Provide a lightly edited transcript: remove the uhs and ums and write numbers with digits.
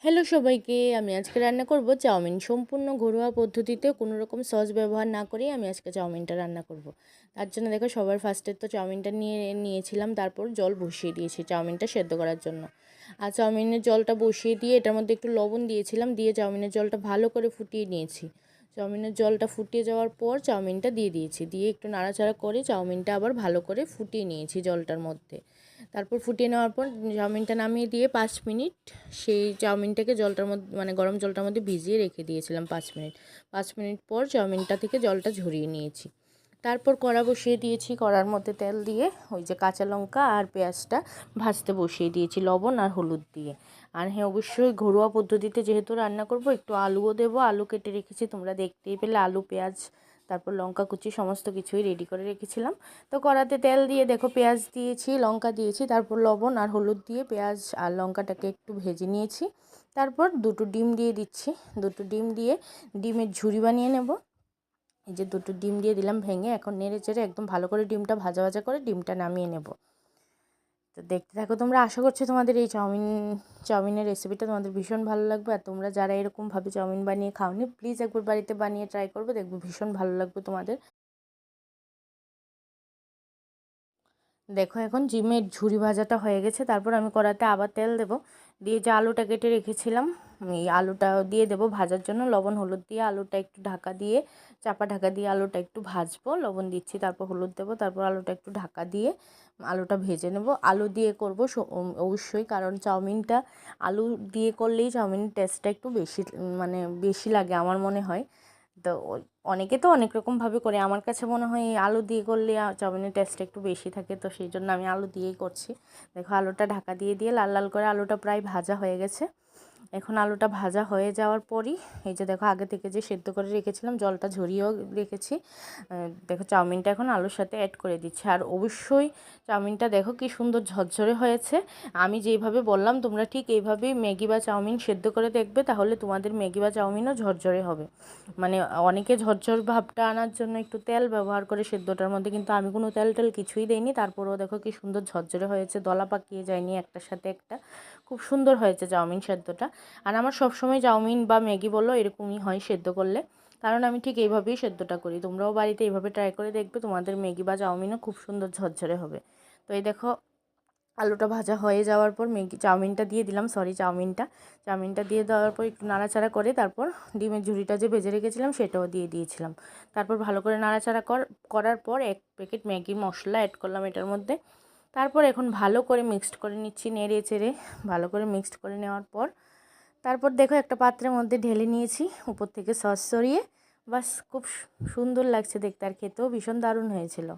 Hello সবাইকে, আমি আজকে রান্না করব চাউমিন। সম্পূর্ণ ঘরোয়া পদ্ধতিতে কোনো রকম সস ব্যবহার না করেই আমি আজকে চাউমিনটা রান্না করব। তার জন্য দেখো সবার ফার্স্টে তো চাউমিনটা নিয়েছিলাম, তারপর জল বসিয়ে দিয়েছি চাউমিনটা সেদ্ধ করার জন্য। আর চাউমিনের জলটা বসিয়ে দিয়ে এটার মধ্যে একটু লবণ দিয়েছিলাম, দিয়ে চাউমিনের জলটা ভালো করে ফুটিয়ে নিয়েছি। চাউমিনের জলটা ফুটিয়ে যাওয়ার পর চাউমিনটা দিয়ে দিয়েছি, দিয়ে একটু নাড়াচাড়া করে চাউমিনটা আবার ভালো করে ফুটিয়ে নিয়েছি জলটার মধ্যে। তারপর ফুটিয়ে নেওয়ার পর চাউমিনটা নামিয়ে দিয়ে 5 মিনিট সেই চাউমিনটাকে জলটার মধ্যে গরম জলটার মধ্যে ভিজিয়ে রেখে দিয়েছিলাম 5 মিনিট। 5 মিনিট পর চাউমিনটা থেকে জলটা ঝরিয়ে নিয়েছি। তারপর কড়া বসিয়ে দিয়েছি, কড়ার মধ্যে তেল দিয়ে ওই যে কাঁচা লঙ্কা আর পেঁয়াজটা ভাজতে বসিয়ে দিয়েছি লবণ আর হলুদ দিয়ে। আর হ্যাঁ, অবশ্যই ঘরোয়া পদ্ধতিতে যেহেতু রান্না করব একটু আলুও দেবো, আলু কেটে রেখেছি, তোমরা দেখতেই পেলে আলু পেঁয়াজ তারপর লঙ্কা কুচি সমস্ত কিছুই রেডি করে রেখেছিলাম। তো কড়াতে তেল দিয়ে দেখো পেঁয়াজ দিয়েছি, লঙ্কা দিয়েছি, তারপর লবণ আর হলুদ দিয়ে পেঁয়াজ আর লঙ্কাটাকে একটু ভেজে নিয়েছি। তারপর দুটো ডিম দিয়ে দিচ্ছি, দুটো ডিম দিয়ে ডিমের ঝুরি বানিয়ে নেব। এই যে দুটো ডিম দিয়ে দিলাম ভেঙে, এখন নেড়ে চেড়ে একদম ভালো করে ডিমটা ভাজা ভাজা করে ডিমটা নামিয়ে নেব। তো দেখতে থাকো তোমরা, আশা করছি তোমাদের এই চাউমিনের রেসিপিটা তোমাদের ভীষণ ভালো লাগবে। আর তোমরা যারা এরকমভাবে চাউমিন বানিয়ে খাওনি, প্লিজ একবার বাড়িতে বানিয়ে ট্রাই করবে, দেখবে ভীষণ ভালো লাগবে তোমাদের। দেখো এখন ডিমের ঝুরি ভাজাটা হয়ে গেছে, তারপর আমি কড়াতে আবার তেল দেব, দিয়ে যে আলুটা কেটে রেখেছিলাম এই আলুটা দিয়ে দেব ভাজার জন্য। লবণ হলুদ দিয়ে আলুটা একটু ঢাকা দিয়ে চাপা ঢাকা দিয়ে আলুটা একটু ভাজবো, লবণ দিচ্ছি, তারপর হলুদ দেবো, তারপর আলুটা একটু ঢাকা দিয়ে আলুটা ভেজে নেব। আলু দিয়ে করব অবশ্যই, কারণ চাউমিনটা আলু দিয়ে করলেই চাউমিনের টেস্টটা একটু বেশি বেশি লাগে আমার মনে হয়। তো অনেকে তো অনেক রকমভাবে করে, আমার কাছে মনে হয় এই আলু দিয়ে করলে চাউমিনের টেস্টটা একটু বেশি থাকে, তো সেই জন্য আমি আলু দিয়েই করছি। দেখো আলুটা ঢাকা দিয়ে দিয়ে লাল লাল করে আলুটা প্রায় ভাজা হয়ে গেছে। এখন আলুটা ভাজা হয়ে যাওয়ার পরই এই যে দেখো আগে থেকে যে সেদ্ধ করে রেখেছিলাম জলটা ঝরিয়েও রেখেছি, দেখো চাউমিনটা এখন আলুর সাথে অ্যাড করে দিচ্ছি। আর অবশ্যই চাউমিনটা দেখো কি সুন্দর ঝরঝরে হয়েছে। আমি যেইভাবে বললাম তোমরা ঠিক এইভাবেই ম্যাগি বা চাউমিন সেদ্ধ করে দেখবে, তাহলে তোমাদের ম্যাগি বা চাউমিনও ঝরঝরে হবে। অনেকে ঝরঝর ভাবটা আনার জন্য একটু তেল ব্যবহার করে সেদ্ধটার মধ্যে, কিন্তু আমি কোনো তেল কিছুই দেইনি, তারপরেও দেখো কি সুন্দর ঝরঝরে হয়েছে, দলা পাকিয়ে যায়নি একটার সাথে একটা, খুব সুন্দর হয়েছে চাউমিন সেদ্ধটা। আর আমার সবসময় চাউমিন বা ম্যাগি বলো এরকমই হয় সেদ্ধ করলে, কারণ আমি ঠিক এইভাবেই সেদ্ধটা করি। তোমরাও বাড়িতে এইভাবে ট্রাই করে দেখবে, তোমাদের ম্যাগি বা চাউমিনও খুব সুন্দর ঝরঝরে হবে। তো এই দেখো আলুটা ভাজা হয়ে যাওয়ার পর চাউমিনটা দিয়ে দিলাম, চাউমিনটা দিয়ে দেওয়ার পর একটু নাড়াচাড়া করে তারপর ডিমের ঝুড়িটা যে ভেজে রেখেছিলাম সেটাও দিয়ে দিয়েছিলাম। তারপর ভালো করে নাড়াচাড়া করার পর 1 প্যাকেট ম্যাগি মশলা অ্যাড করলাম এটার মধ্যে। তারপর এখন ভালো করে মিক্সড করে নিচ্ছি, নেড়ে চেড়ে ভালো করে মিক্সড করে নেওয়ার পর তারপর দেখো একটা পাত্রের মধ্যে ঢেলে নিয়েছি, উপর থেকে সস ছড়িয়ে। বাস, খুব সুন্দর লাগছে দেখতে, আর খেতেও ভীষণ দারুণ হয়েছিল।